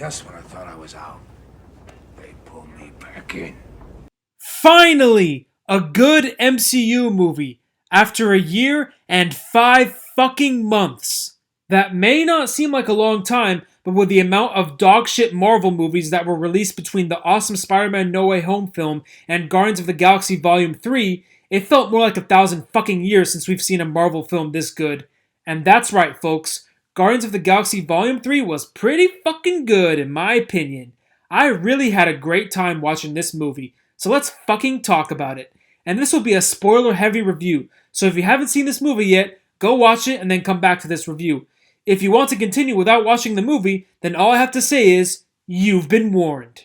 Just when I thought I was out, they pulled me back in. Finally, a good MCU movie after a year and 5 fucking months. That may not seem like a long time, but with the amount of dogshit Marvel movies that were released between the awesome Spider-Man No Way Home film and Guardians of the Galaxy Volume 3, it felt more like 1,000 fucking years since we've seen a Marvel film this good. And that's right, folks. Guardians of the Galaxy Volume 3 was pretty fucking good, in my opinion. I really had a great time watching this movie, so let's fucking talk about it. And this will be a spoiler heavy review, so if you haven't seen this movie yet, go watch it and then come back to this review. If you want to continue without watching the movie, then all I have to say is, you've been warned.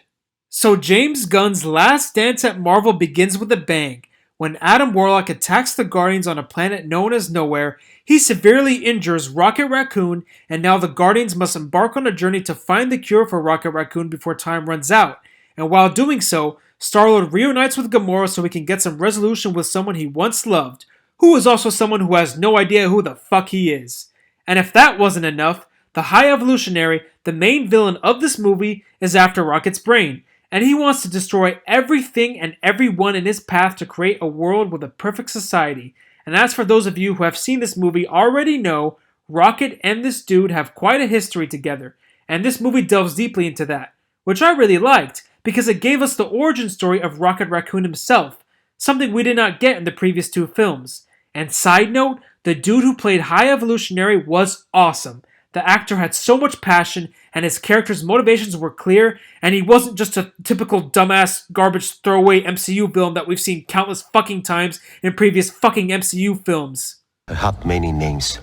So James Gunn's last dance at Marvel begins with a bang. When Adam Warlock attacks the Guardians on a planet known as Nowhere, he severely injures Rocket Raccoon, and now the Guardians must embark on a journey to find the cure for Rocket Raccoon before time runs out. And while doing so, Star-Lord reunites with Gamora so he can get some resolution with someone he once loved, who is also someone who has no idea who the fuck he is. And if that wasn't enough, the High Evolutionary, the main villain of this movie, is after Rocket's brain, and he wants to destroy everything and everyone in his path to create a world with a perfect society. And as for those of you who have seen this movie already know, Rocket and this dude have quite a history together, and this movie delves deeply into that, which I really liked, because it gave us the origin story of Rocket Raccoon himself, something we did not get in the previous two films. And side note, the dude who played High Evolutionary was awesome. The actor had so much passion, and his character's motivations were clear, and he wasn't just a typical dumbass, garbage, throwaway MCU villain that we've seen countless fucking times in previous fucking MCU films. I have many names.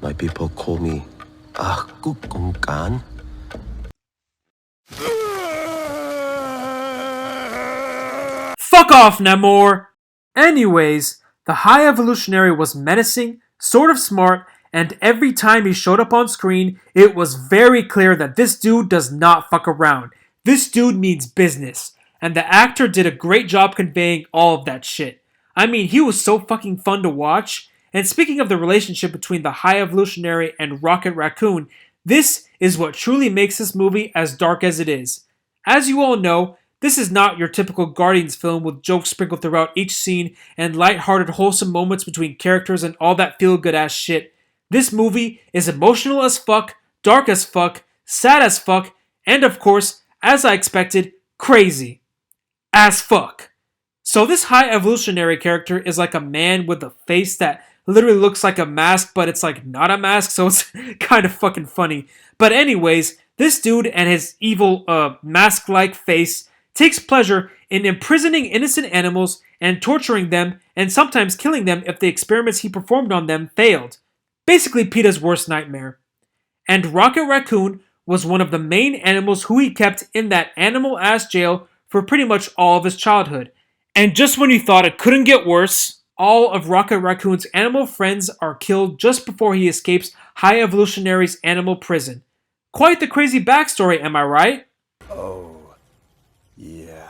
My people call me Kukungkan. Fuck off, Namor! Anyways, the High Evolutionary was menacing, sort of smart, and every time he showed up on screen, it was very clear that this dude does not fuck around. This dude means business, and the actor did a great job conveying all of that shit. I mean, he was so fucking fun to watch. And speaking of the relationship between the High Evolutionary and Rocket Raccoon, this is what truly makes this movie as dark as it is. As you all know, this is not your typical Guardians film with jokes sprinkled throughout each scene and light-hearted wholesome moments between characters and all that feel-good ass shit. This movie is emotional as fuck, dark as fuck, sad as fuck, and of course, as I expected, crazy as fuck. So this High Evolutionary character is like a man with a face that literally looks like a mask, but it's like not a mask, so it's kind of fucking funny. But anyways, this dude and his evil mask-like face takes pleasure in imprisoning innocent animals and torturing them and sometimes killing them if the experiments he performed on them failed. Basically PETA's worst nightmare. And Rocket Raccoon was one of the main animals who he kept in that animal-ass jail for pretty much all of his childhood. And just when you thought it couldn't get worse, all of Rocket Raccoon's animal friends are killed just before he escapes High Evolutionary's animal prison. Quite the crazy backstory, am I right? Oh, yeah.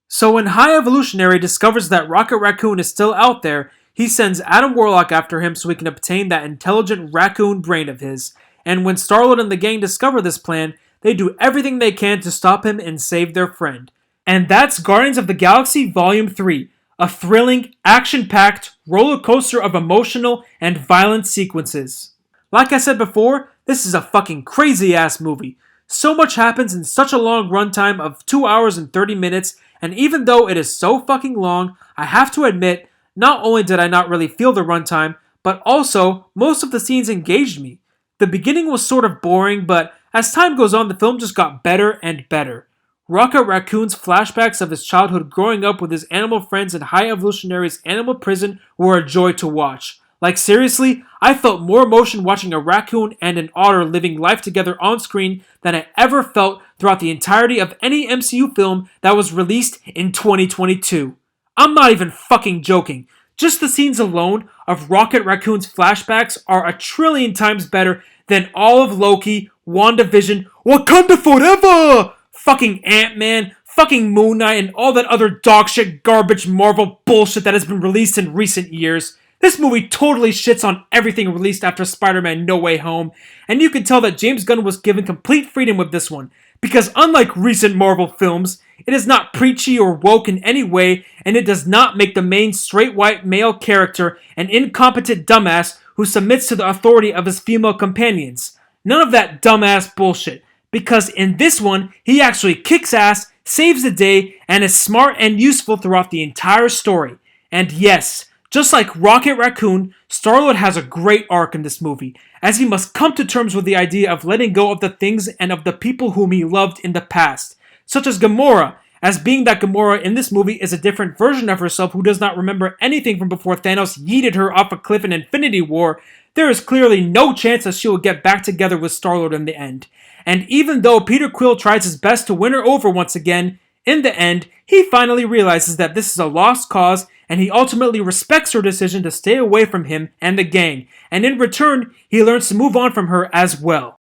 So when High Evolutionary discovers that Rocket Raccoon is still out there, he sends Adam Warlock after him so he can obtain that intelligent raccoon brain of his. And when Star-Lord and the gang discover this plan, they do everything they can to stop him and save their friend. And that's Guardians of the Galaxy Volume 3, a thrilling, action-packed roller coaster of emotional and violent sequences. Like I said before, this is a fucking crazy-ass movie. So much happens in such a long runtime of 2 hours and 30 minutes, and even though it is so fucking long, I have to admit, not only did I not really feel the runtime, but also, most of the scenes engaged me. The beginning was sort of boring, but as time goes on, the film just got better and better. Rocket Raccoon's flashbacks of his childhood growing up with his animal friends in High Evolutionary's animal prison were a joy to watch. Like seriously, I felt more emotion watching a raccoon and an otter living life together on screen than I ever felt throughout the entirety of any MCU film that was released in 2022. I'm not even fucking joking. Just the scenes alone of Rocket Raccoon's flashbacks are a trillion times better than all of Loki, WandaVision, Wakanda Forever, fucking Ant-Man, fucking Moon Knight, and all that other dogshit garbage Marvel bullshit that has been released in recent years. This movie totally shits on everything released after Spider-Man No Way Home, and you can tell that James Gunn was given complete freedom with this one, because unlike recent Marvel films, it is not preachy or woke in any way, and it does not make the main straight white male character an incompetent dumbass who submits to the authority of his female companions. None of that dumbass bullshit, because in this one, he actually kicks ass, saves the day, and is smart and useful throughout the entire story. And yes, just like Rocket Raccoon, Star-Lord has a great arc in this movie, as he must come to terms with the idea of letting go of the things and of the people whom he loved in the past, such as Gamora, as being that Gamora in this movie is a different version of herself who does not remember anything from before Thanos yeeted her off a cliff in Infinity War. There is clearly no chance that she will get back together with Star-Lord in the end. And even though Peter Quill tries his best to win her over once again, in the end, he finally realizes that this is a lost cause, and he ultimately respects her decision to stay away from him and the gang, and in return, he learns to move on from her as well.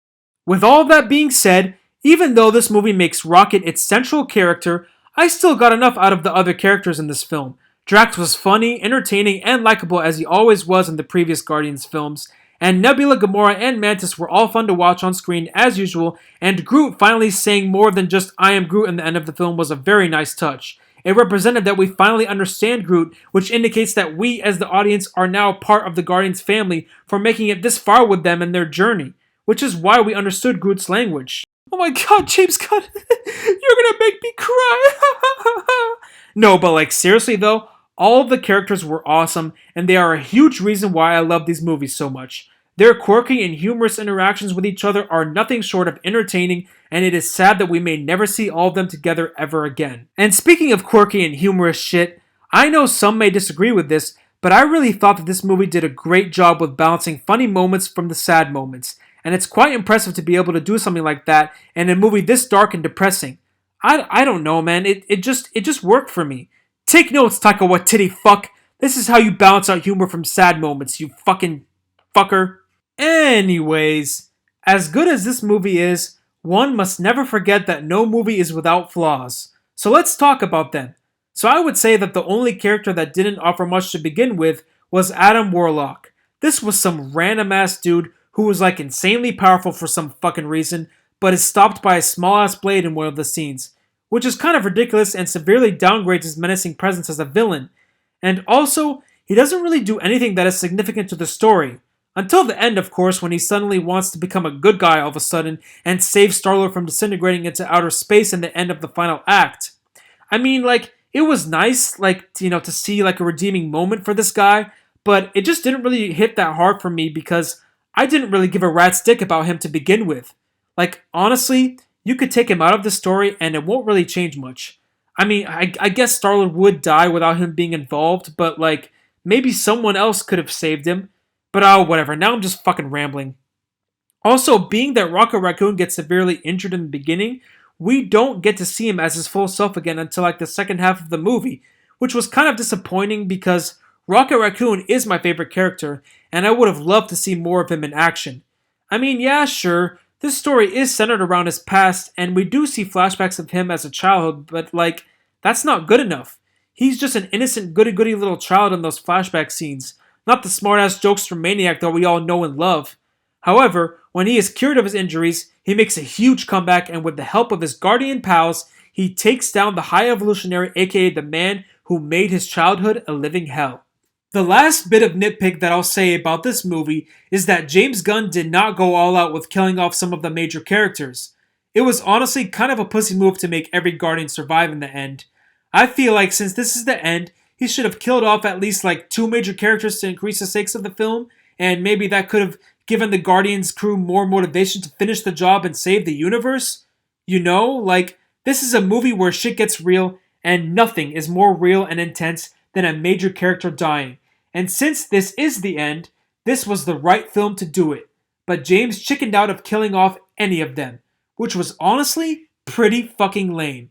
With all that being said, even though this movie makes Rocket its central character, I still got enough out of the other characters in this film. Drax was funny, entertaining, and likable as he always was in the previous Guardians films, and Nebula, Gamora, and Mantis were all fun to watch on screen as usual, and Groot finally saying more than just "I am Groot" in the end of the film was a very nice touch. It represented that we finally understand Groot, which indicates that we as the audience are now part of the Guardians family for making it this far with them in their journey, which is why we understood Groot's language. Oh my god, James Gunn, you're gonna make me cry! No, but like seriously though, all of the characters were awesome, and they are a huge reason why I love these movies so much. Their quirky and humorous interactions with each other are nothing short of entertaining, and it is sad that we may never see all of them together ever again. And speaking of quirky and humorous shit, I know some may disagree with this, but I really thought that this movie did a great job with balancing funny moments from the sad moments, and it's quite impressive to be able to do something like that in a movie this dark and depressing. I don't know, man, it just worked for me. Take notes, Taika Waititi fuck. This is how you balance out humor from sad moments, you fucking fucker. Anyways, as good as this movie is, one must never forget that no movie is without flaws. So let's talk about them. So I would say that the only character that didn't offer much to begin with was Adam Warlock. This was some random ass dude who was like insanely powerful for some fucking reason, but is stopped by a small ass blade in one of the scenes, which is kind of ridiculous and severely downgrades his menacing presence as a villain. And also, he doesn't really do anything that is significant to the story. Until the end, of course, when he suddenly wants to become a good guy all of a sudden and save Star-Lord from disintegrating into outer space in the end of the final act. I mean, like, it was nice, like, to see like a redeeming moment for this guy, but it just didn't really hit that hard for me because I didn't really give a rat's dick about him to begin with. Like, honestly, you could take him out of the story and it won't really change much. I mean, I guess Star-Lord would die without him being involved, but like, maybe someone else could have saved him. But oh, whatever, now I'm just fucking rambling. Also, being that Rocket Raccoon gets severely injured in the beginning, we don't get to see him as his full self again until like the second half of the movie, which was kind of disappointing because Rocket Raccoon is my favorite character, and I would have loved to see more of him in action. I mean, yeah, sure, this story is centered around his past, and we do see flashbacks of him as a childhood, but like, that's not good enough. He's just an innocent goody-goody little child in those flashback scenes, not the smart-ass jokester maniac that we all know and love. However, when he is cured of his injuries, he makes a huge comeback, and with the help of his Guardian pals, he takes down the High Evolutionary, aka the man who made his childhood a living hell. The last bit of nitpick that I'll say about this movie is that James Gunn did not go all out with killing off some of the major characters. It was honestly kind of a pussy move to make every Guardian survive in the end. I feel like since this is the end, he should have killed off at least like 2 major characters to increase the stakes of the film, and maybe that could have given the Guardians crew more motivation to finish the job and save the universe. You know, like, this is a movie where shit gets real, and nothing is more real and intense than a major character dying. And since this is the end, this was the right film to do it. But James chickened out of killing off any of them, which was honestly pretty fucking lame.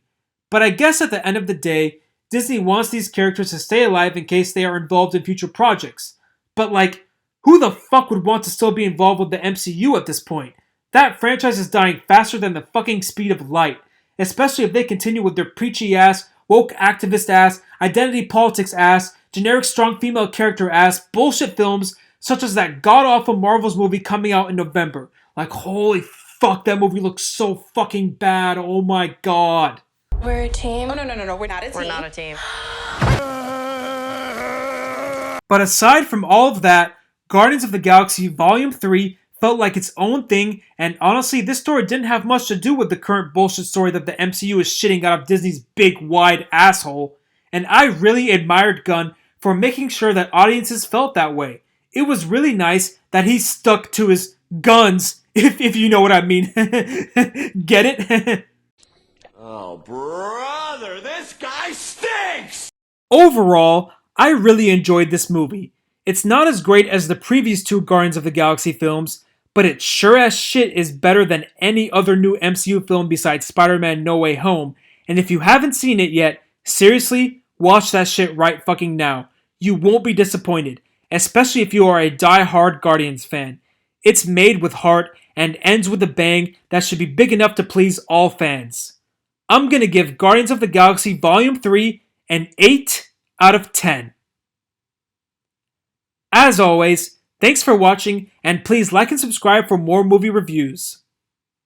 But I guess at the end of the day, Disney wants these characters to stay alive in case they are involved in future projects. But like, who the fuck would want to still be involved with the MCU at this point? That franchise is dying faster than the fucking speed of light, especially if they continue with their preachy ass, woke activist ass, identity politics ass, generic strong female character ass bullshit films such as that god-awful Marvel's movie coming out in November. Like, holy fuck, that movie looks so fucking bad. Oh my god. We're a team. Oh, no, we're not a team. We're not a team. But aside from all of that, Guardians of the Galaxy Volume 3 felt like its own thing, and honestly, this story didn't have much to do with the current bullshit story that the MCU is shitting out of Disney's big, wide asshole. And I really admired Gunn for making sure that audiences felt that way. It was really nice that he stuck to his guns, if you know what I mean. Get it? Oh, brother, this guy stinks! Overall, I really enjoyed this movie. It's not as great as the previous two Guardians of the Galaxy films, but it sure as shit is better than any other new MCU film besides Spider-Man No Way Home, and if you haven't seen it yet, seriously, watch that shit right fucking now. You won't be disappointed, especially if you are a die-hard Guardians fan. It's made with heart and ends with a bang that should be big enough to please all fans. I'm gonna give Guardians of the Galaxy Volume 3 an 8 out of 10. As always, thanks for watching, and please like and subscribe for more movie reviews.